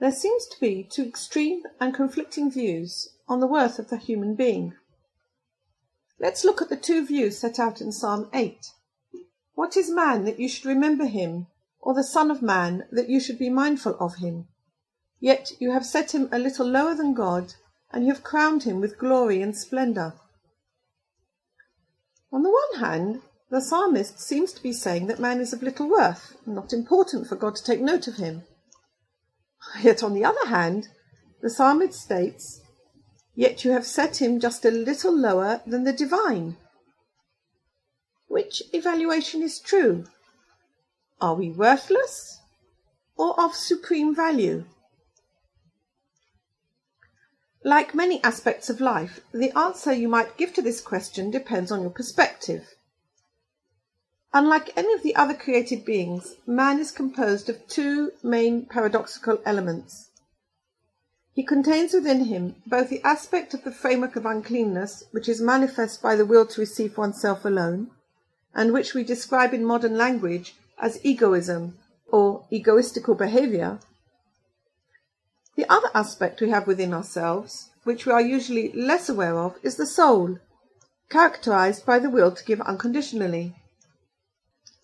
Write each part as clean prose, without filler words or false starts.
There seems to be two extreme and conflicting views on the worth of the human being. Let's look at the two views set out in Psalm 8. What is man that you should remember him, or the Son of Man that you should be mindful of him? Yet you have set him a little lower than God, and you have crowned him with glory and splendour. On the one hand, the psalmist seems to be saying that man is of little worth, and not important for God to take note of him. Yet on the other hand, the psalmist states, "Yet you have set him just a little lower than the divine." Which evaluation is true? Are we worthless or of supreme value? Like many aspects of life, the answer you might give to this question depends on your perspective. Unlike any of the other created beings, man is composed of two main paradoxical elements. He contains within him both the aspect of the framework of uncleanness, which is manifest by the will to receive oneself alone, and which we describe in modern language as egoism or egoistical behaviour. The other aspect we have within ourselves, which we are usually less aware of, is the soul, characterised by the will to give unconditionally.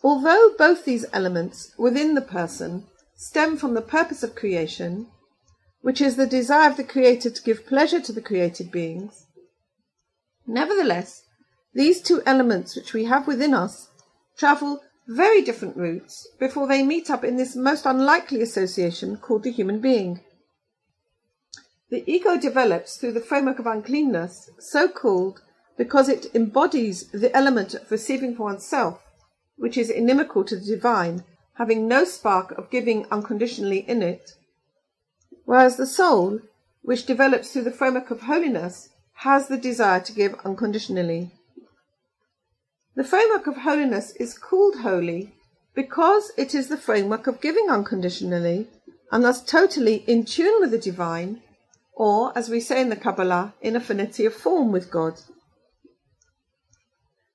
Although both these elements within the person stem from the purpose of creation, which is the desire of the Creator to give pleasure to the created beings, nevertheless, these two elements which we have within us travel very different routes before they meet up in this most unlikely association called the human being. The ego develops through the framework of uncleanness, so called because it embodies the element of receiving for oneself, which is inimical to the divine, having no spark of giving unconditionally in it, whereas the soul, which develops through the framework of holiness, has the desire to give unconditionally. The framework of holiness is called holy because it is the framework of giving unconditionally, and thus totally in tune with the divine, or, as we say in the Kabbalah, in affinity of form with God.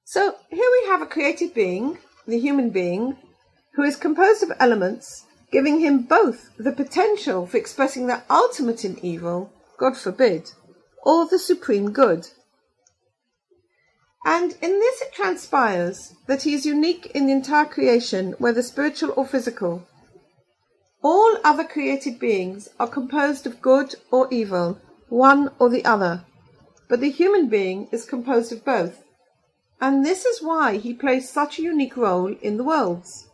So here we have a created being, the human being, who is composed of elements giving him both the potential for expressing the ultimate in evil, God forbid, or the supreme good. And in this it transpires that he is unique in the entire creation, whether spiritual or physical. All other created beings are composed of good or evil, one or the other, but the human being is composed of both. And this is why he plays such a unique role in the worlds.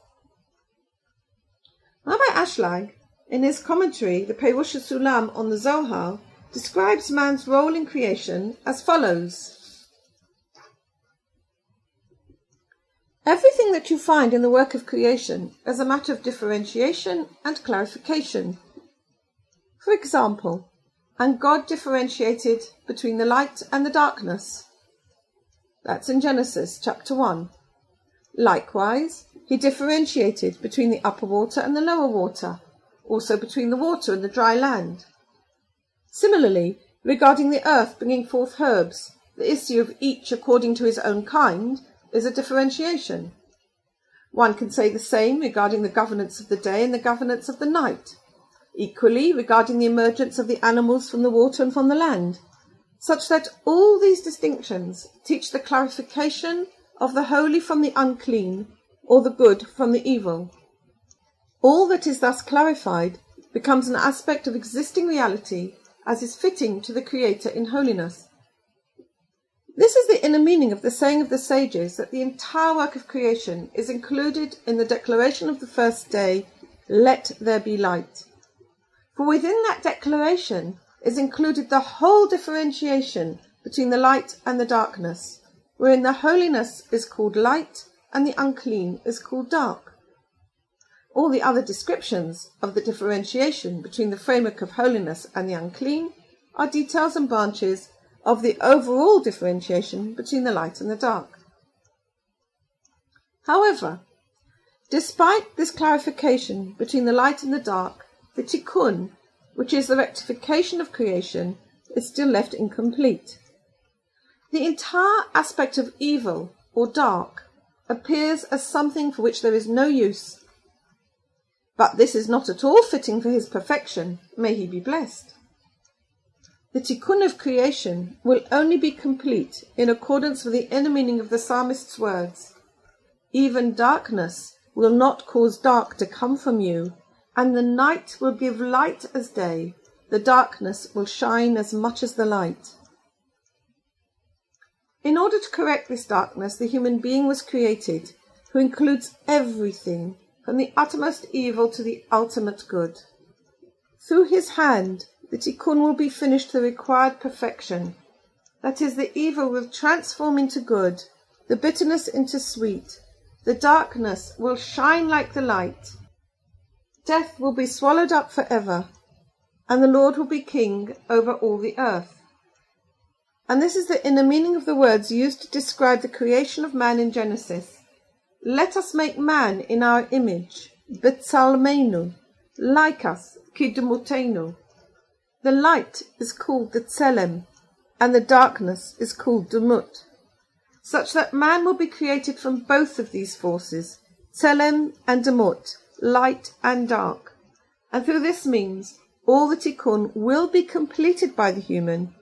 Rabbi Ashlag, in his commentary, the Perush Sulam on the Zohar, describes man's role in creation as follows. Everything that you find in the work of creation is a matter of differentiation and clarification. For example, and God differentiated between the light and the darkness. That's in Genesis chapter 1. Likewise, he differentiated between the upper water and the lower water, also between the water and the dry land. Similarly, regarding the earth bringing forth herbs, the issue of each according to his own kind is a differentiation. One can say the same regarding the governance of the day and the governance of the night, equally regarding the emergence of the animals from the water and from the land, such that all these distinctions teach the clarification of the holy from the unclean, or the good from the evil. All that is thus clarified becomes an aspect of existing reality as is fitting to the Creator in holiness. This is the inner meaning of the saying of the sages that the entire work of creation is included in the declaration of the first day, "Let there be light." For within that declaration is included the whole differentiation between the light and the darkness, wherein the holiness is called light and the unclean is called dark. All the other descriptions of the differentiation between the framework of holiness and the unclean are details and branches of the overall differentiation between the light and the dark. However, despite this clarification between the light and the dark, the tikkun, which is the rectification of creation, is still left incomplete. The entire aspect of evil, or dark, appears as something for which there is no use. But this is not at all fitting for his perfection. May he be blessed. The tikkun of creation will only be complete in accordance with the inner meaning of the psalmist's words. Even darkness will not cause dark to come from you, and the night will give light as day. The darkness will shine as much as the light. In order to correct this darkness, the human being was created, who includes everything, from the uttermost evil to the ultimate good. Through his hand, the tikkun will be finished to the required perfection. That is, the evil will transform into good, the bitterness into sweet, the darkness will shine like the light, death will be swallowed up forever, and the Lord will be king over all the earth. And this is the inner meaning of the words used to describe the creation of man in Genesis. Let us make man in our image, b'tzalmeinu, like us, kidmutenu. The light is called the tselem, and the darkness is called dumut, such that man will be created from both of these forces, tselem and dumut, light and dark. And through this means, all the tikkun will be completed by the human,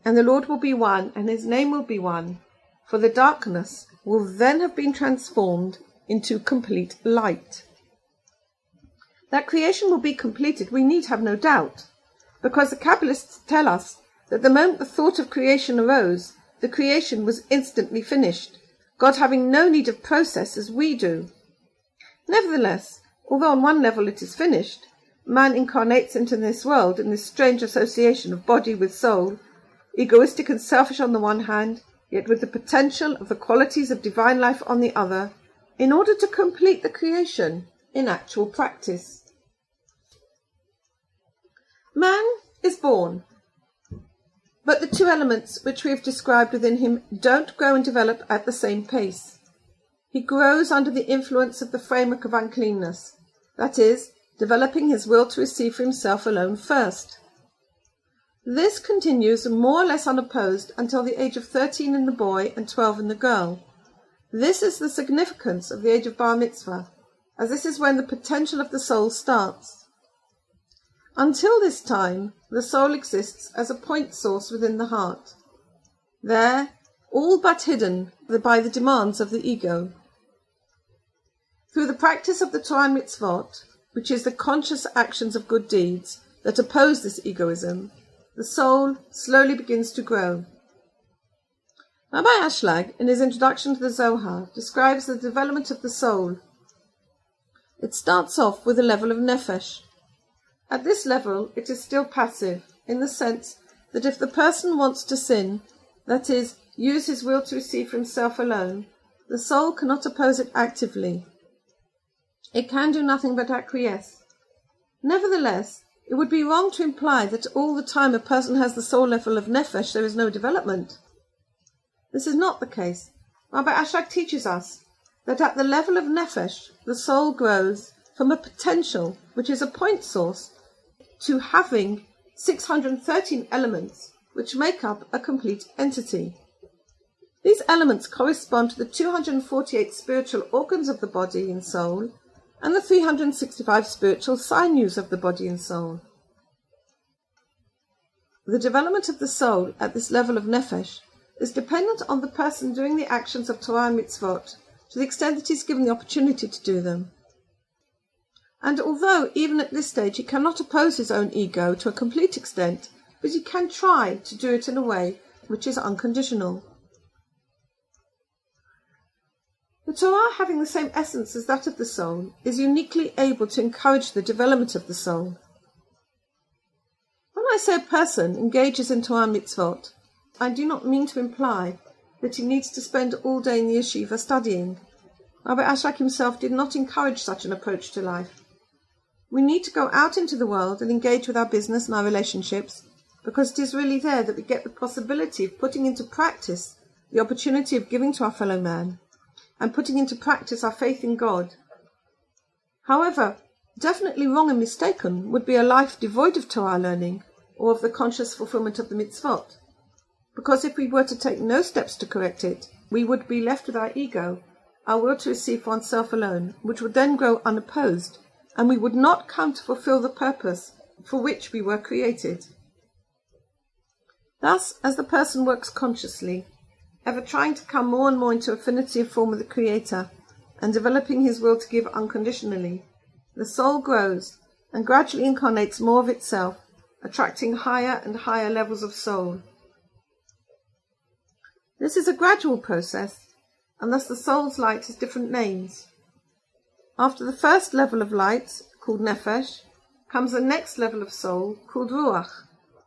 and the Lord will be one, and his name will be one, for the darkness will then have been transformed into complete light. That creation will be completed, we need have no doubt, because the Kabbalists tell us that the moment the thought of creation arose, the creation was instantly finished, God having no need of process as we do. Nevertheless, although on one level it is finished, man incarnates into this world in this strange association of body with soul, egoistic and selfish on the one hand, yet with the potential of the qualities of divine life on the other, in order to complete the creation in actual practice. Man is born, but the two elements which we have described within him don't grow and develop at the same pace. He grows under the influence of the framework of uncleanness, that is, developing his will to receive for himself alone first. This continues more or less unopposed until the age of 13 in the boy and 12 in the girl. This is the significance of the age of bar mitzvah, as this is when the potential of the soul starts. Until this time, the soul exists as a point source within the heart. There, all but hidden by the demands of the ego. Through the practice of the Torah and mitzvot, which is the conscious actions of good deeds that oppose this egoism, the soul slowly begins to grow. Rabbi Ashlag, in his introduction to the Zohar, describes the development of the soul. It starts off with a level of nefesh. At this level, it is still passive, in the sense that if the person wants to sin, that is, use his will to receive for himself alone, the soul cannot oppose it actively. It can do nothing but acquiesce. Nevertheless, it would be wrong to imply that all the time a person has the soul level of nefesh, there is no development. This is not the case. Rabbi Ashlag teaches us that at the level of nefesh, the soul grows from a potential, which is a point source, to having 613 elements, which make up a complete entity. These elements correspond to the 248 spiritual organs of the body and soul, and the 365 spiritual sinews of the body and soul. The development of the soul at this level of nefesh is dependent on the person doing the actions of Torah and mitzvot, to the extent that he is given the opportunity to do them. And although even at this stage he cannot oppose his own ego to a complete extent, but he can try to do it in a way which is unconditional. The Torah, having the same essence as that of the soul, is uniquely able to encourage the development of the soul. When I say a person engages in Torah and mitzvot, I do not mean to imply that he needs to spend all day in the yeshiva studying. Rabbi Ashlag himself did not encourage such an approach to life. We need to go out into the world and engage with our business and our relationships, because it is really there that we get the possibility of putting into practice the opportunity of giving to our fellow man, and putting into practice our faith in God. However, definitely wrong and mistaken would be a life devoid of Torah learning, or of the conscious fulfillment of the mitzvot, because if we were to take no steps to correct it, we would be left with our ego, our will to receive for oneself alone, which would then grow unopposed, and we would not come to fulfill the purpose for which we were created. Thus, as the person works consciously, ever trying to come more and more into affinity of form with the Creator, and developing his will to give unconditionally, the soul grows and gradually incarnates more of itself, attracting higher and higher levels of soul. This is a gradual process, and thus the soul's light has different names. After the first level of light, called nefesh, comes the next level of soul, called ruach,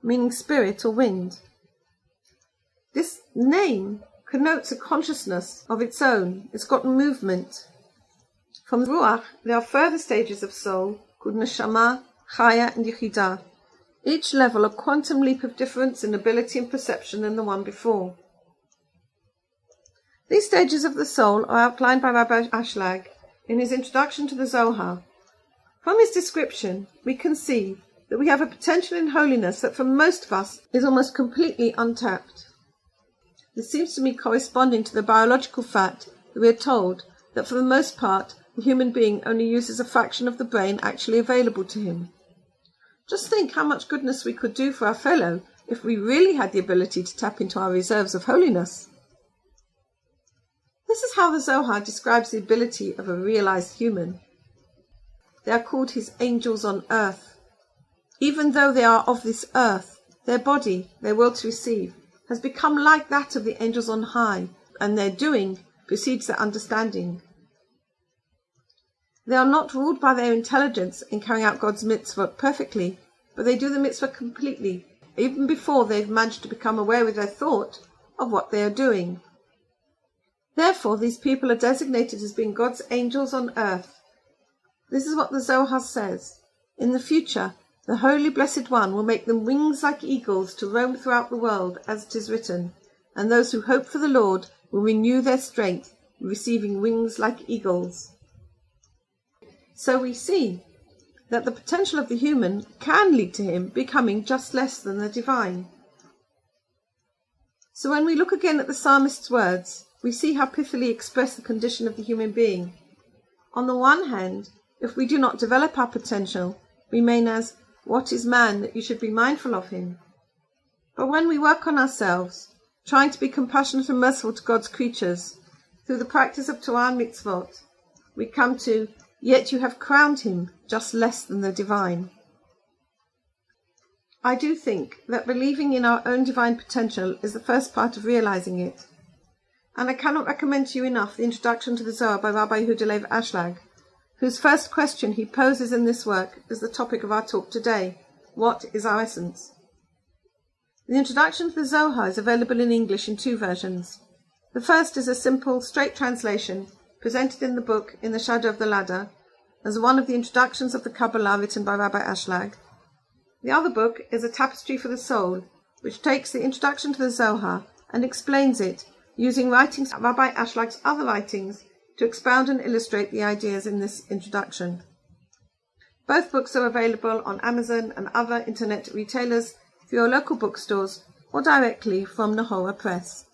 meaning spirit or wind. This name connotes a consciousness of its own. It's got movement. From ruach, there are further stages of soul, called neshama, chaya, and yechidah, each level a quantum leap of difference in ability and perception than the one before. These stages of the soul are outlined by Rabbi Ashlag in his introduction to the Zohar. From his description, we can see that we have a potential in holiness that for most of us is almost completely untapped. This seems to me corresponding to the biological fact that we are told that for the most part the human being only uses a fraction of the brain actually available to him. Just think how much goodness we could do for our fellow if we really had the ability to tap into our reserves of holiness. This is how the Zohar describes the ability of a realized human. They are called his angels on earth. Even though they are of this earth, their body, their will to receive, has become like that of the angels on high, and their doing precedes their understanding. They are not ruled by their intelligence in carrying out God's mitzvot perfectly, but they do the mitzvah completely, even before they've managed to become aware with their thought of what they are doing. Therefore, these people are designated as being God's angels on earth. This is what the Zohar says. In the future, the Holy Blessed One will make them wings like eagles to roam throughout the world, as it is written, and those who hope for the Lord will renew their strength, receiving wings like eagles. So we see that the potential of the human can lead to him becoming just less than the divine. So when we look again at the psalmist's words, we see how pithily express the condition of the human being. On the one hand, if we do not develop our potential, remain as, "What is man that you should be mindful of him?" But when we work on ourselves, trying to be compassionate and merciful to God's creatures, through the practice of Torah and mitzvot, we come to, "Yet you have crowned him just less than the divine." I do think that believing in our own divine potential is the first part of realizing it. And I cannot recommend to you enough the introduction to the Zohar by Rabbi Yehuda Lev Ashlag, whose first question he poses in this work is the topic of our talk today: what is our essence? The introduction to the Zohar is available in English in two versions. The first is a simple, straight translation presented in the book In the Shadow of the Ladder, as one of the introductions of the Kabbalah written by Rabbi Ashlag. The other book is A Tapestry for the Soul, which takes the introduction to the Zohar and explains it, using writings of Rabbi Ashlag's other writings to expound and illustrate the ideas in this introduction. Both books are available on Amazon and other internet retailers, through your local bookstores, or directly from Nahora Press.